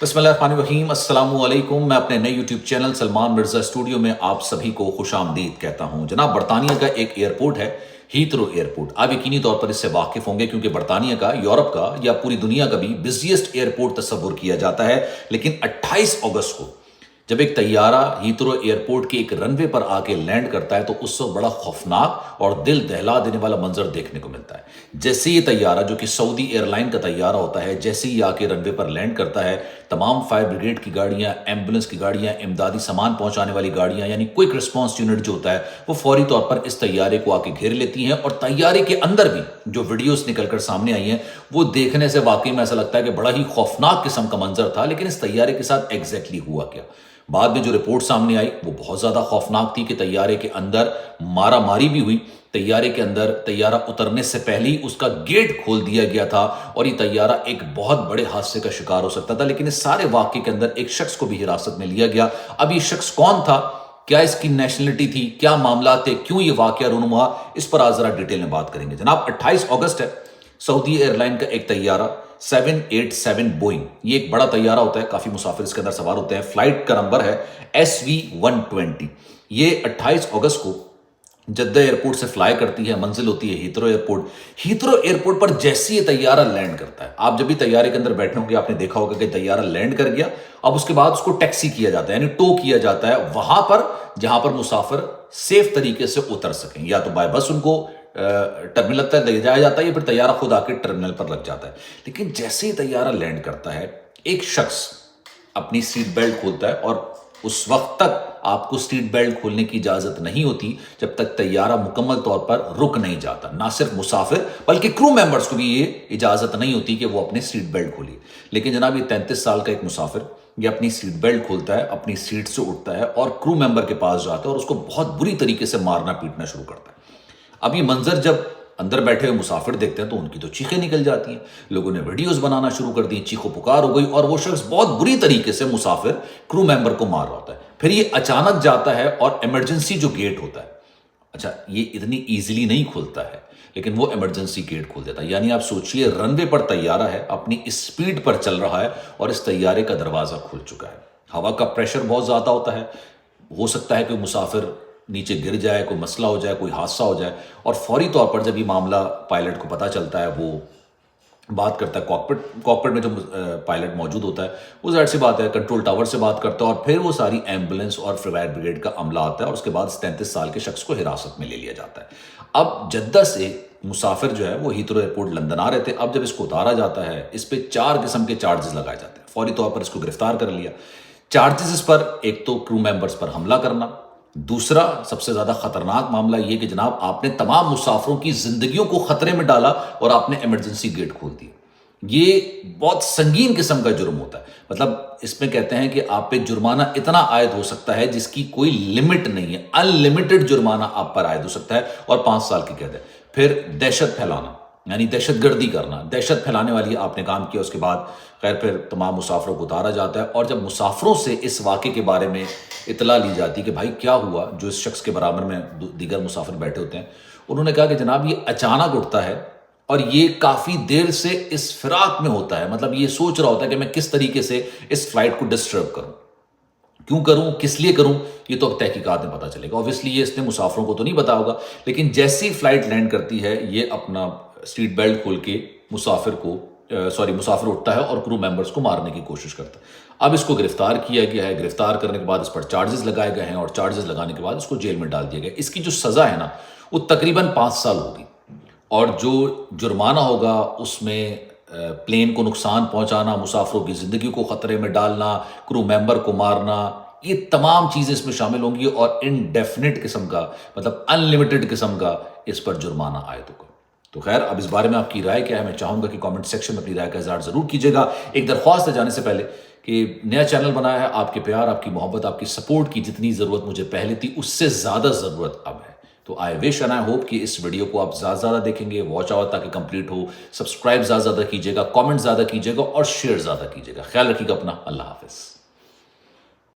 बिस्मिल्लाहिर्रहमानिर्रहीम, अस्सलाम वालेकुम। मैं अपने नए YouTube channel Salman Mirza studio में आप सभी को खुशामदीद कहता हूं। जनाब, बरतानिया का एक एयरपोर्ट है, हीथ्रो एयरपोर्ट। आप यकीनी तौर पर इससे वाकिफ होंगे क्योंकि बरतानिया का, यूरोप का या पूरी दुनिया का भी बिजिएस्ट एयरपोर्ट तस्वुर किया जाता है। लेकिन 28 अगस्त को जब एक तैयारा हीथ्रो एयरपोर्ट के एक रनवे पर आके लैंड करता है तो उस वक्त बड़ा खौफनाक और दिल दहला देने वाला मंजर देखने को मिलता है। जैसे ये तैयारा, जो कि सऊदी एयरलाइन का तैयारा होता है, जैसे ही आके रनवे पर लैंड करता है, तमाम फायर ब्रिगेड की गाड़ियां, एम्बुलेंस की गाड़ियां, इमदादी सामान पहुंचाने वाली गाड़ियां यानी क्विक रिस्पॉन्स यूनिट जो होता है, वो फौरी तौर पर इस तैयारे को आके घेर लेती हैं। और तैयारे के अंदर भी जो वीडियोस निकलकर सामने आई हैं, वो देखने से वाकई में ऐसा लगता है कि बड़ा ही खौफनाक किस्म का मंजर था। लेकिन इस तैयारे के साथ एग्जैक्टली हुआ क्या? बाद में जो रिपोर्ट सामने आई वो बहुत ज्यादा खौफनाक थी कि तैयारे के अंदर मारा मारी भी हुई। तैयारे के अंदर तैयारा उतरने से पहले ही उसका गेट खोल दिया गया था और ये तैयारा एक बहुत बड़े हादसे का शिकार हो सकता था। लेकिन इस सारे वाकये के अंदर एक शख्स को भी हिरासत में लिया गया। अब ये शख्स कौन था, क्या इसकी नेशनलिटी थी, क्या मामला थे, क्यों ये वाकया रूनुमा हुआ, इस पर आज जरा डिटेल में बात करेंगे। जनाब, 28 अगस्त है। सऊदी एयरलाइन का एक तैयारा 787 बोइंग, ये एक बड़ा तैयारा होता है, काफी मुसाफिर इसके अंदर सवार होते हैं। फ्लाइट का नंबर है SV-120। ये 28 अगस्त को जद्दा एयरपोर्ट से फ्लाई करती है। मंजिल होती है हीथ्रो एयरपोर्ट। हीथ्रो एयरपोर्ट पर जैसे ये तैयारा लैंड करता है, आप जब भी तैयारे के अंदर बैठे होंगे आपने देखा होगा कि तैयारा लैंड कर गया। अब उसके बाद उसको टैक्सी किया जाता है, यानी टो किया जाता है वहां पर जहां पर मुसाफिर सेफ तरीके से उतर सकें। या तो बाय बस उनको टर्मिनल तक ले जाया जाता है या फिर तैयारा खुद आके टर्मिनल पर लग जाता है। लेकिन जैसे ही तैयारा लैंड करता है, एक शख्स अपनी सीट बेल्ट खोलता है और उस वक्त तक आपको सीट बेल्ट खोलने की इजाजत नहीं होती जब तक तैयारा मुकम्मल तौर पर रुक नहीं जाता। ना सिर्फ मुसाफिर बल्कि क्रू मेंबर्स को भी ये इजाजत नहीं होती कि वो अपनी सीट बेल्ट खोलिए। लेकिन जनाब, ये 33 साल का एक मुसाफिर ये अपनी सीट बेल्ट खोलता है, अपनी सीट से उठता है और क्रू मेंबर के पास जाता है और उसको बहुत बुरी तरीके से मारना पीटना शुरू करता है। अब ये मंजर जब अंदर बैठे हुए मुसाफिर देखते हैं तो उनकी तो चीखें निकल जाती हैं। लोगों ने वीडियोस बनाना शुरू कर दी, चीखों पुकार हो गई और वो शख्स बहुत बुरी तरीके से मुसाफिर क्रू मेंबर को मार रहा होता है। फिर ये अचानक जाता है और इमरजेंसी जो गेट होता है, अच्छा, ये इतनी इजीली नहीं खुलता है, लेकिन वो इमरजेंसी गेट खोल देता है। यानी आप सोचिए, रनवे पर तैयारा है, अपनी स्पीड पर चल रहा है और इस तैयारे का दरवाजा खुल चुका है। हवा का प्रेशर बहुत ज्यादा होता है, हो सकता है कि मुसाफिर नीचे गिर जाए, कोई मसला हो जाए, कोई हादसा हो जाए। और फौरी तौर पर जब ये मामला पायलट को पता चलता है, वो बात करता है कॉकपिट में जो पायलट मौजूद होता है, वो जाहिर सी बात है कंट्रोल टावर से बात करता है और फिर वो सारी एम्बुलेंस और फायर ब्रिगेड का अमला आता है और उसके बाद 33 साल के शख्स को हिरासत में ले लिया जाता है। अब जद्दा से मुसाफिर जो है वो हीथ्रो एयरपोर्ट लंदन आ रहे थे। अब जब इसको उतारा जाता है, इस पर 4 किस्म के चार्जेस लगाए जाते हैं। फौरी तौर पर इसको गिरफ्तार कर लिया। चार्जेस इस पर, एक तो क्रू मेंबर्स पर हमला करना, दूसरा सबसे ज्यादा खतरनाक मामला यह कि जनाब आपने तमाम मुसाफिरों की जिंदगियों को खतरे में डाला और आपने इमरजेंसी गेट खोल दिया। ये बहुत संगीन किस्म का जुर्म होता है। मतलब इसमें कहते हैं कि आप पे जुर्माना इतना आयद हो सकता है जिसकी कोई लिमिट नहीं है। अनलिमिटेड जुर्माना आप पर आयद हो सकता है और 5 साल की कैद है। फिर दहशत फैलाना, यानी दहशतगर्दी करना, दहशत फैलाने वाली आपने काम किया। उसके बाद खैर फिर तमाम मुसाफिरों को उतारा जाता है और जब मुसाफिरों से इस वाक़े के बारे में इतला ली जाती है कि भाई क्या हुआ, जो इस शख्स के बराबर में दीगर मुसाफिर बैठे होते हैं, उन्होंने कहा कि जनाब ये अचानक उठता है और ये काफ़ी देर से इस फिराक में होता है। मतलब ये सोच रहा होता है कि मैं किस तरीके से इस फ्लाइट को डिस्टर्ब करूं, क्यों करूं, किस लिए करूं, ये तो अब तहकीकात में पता चलेगा। ऑब्वियसली ये इसने मुसाफिरों को तो नहीं बताया होगा, लेकिन जैसे ही फ्लाइट लैंड करती है ये अपना सीट बेल्ट खोल के मुसाफिर उठता है और क्रू मेंबर्स को मारने की कोशिश करता है। अब इसको गिरफ्तार किया गया है। गिरफ्तार करने के बाद इस पर चार्जेस लगाए गए हैं और चार्जेस लगाने के बाद इसको जेल में डाल दिया गया। इसकी जो सजा है ना, वो तकरीबन 5 साल होगी और जो जुर्माना होगा उसमें प्लेन को नुकसान पहुंचाना, मुसाफिरों की जिंदगी को खतरे में डालना, क्रू मेंबर को मारना, ये तमाम चीजें इसमें शामिल होंगी और इनडेफिनिट किस्म का, मतलब अनलिमिटेड किस्म का इस पर जुर्माना आयद होगा। तो खैर, अब इस बारे में आपकी राय क्या है, मैं चाहूंगा कि कमेंट सेक्शन में अपनी राय का इजहार जरूर कीजिएगा। एक दरख्वास्त है जाने से पहले कि नया चैनल बनाया है, आपके प्यार, आपकी मोहब्बत, आपकी सपोर्ट की जितनी जरूरत मुझे पहले थी उससे ज्यादा जरूरत अब है। तो I wish and I hope कि इस वीडियो को आप ज्यादा देखेंगे, वॉच आवर ताकि कंप्लीट हो। सब्सक्राइब ज्यादा कीजिएगा, कमेंट ज्यादा कीजिएगा और शेयर ज्यादा कीजिएगा। ख्याल रखिएगा अपना। अल्लाह हाफिज।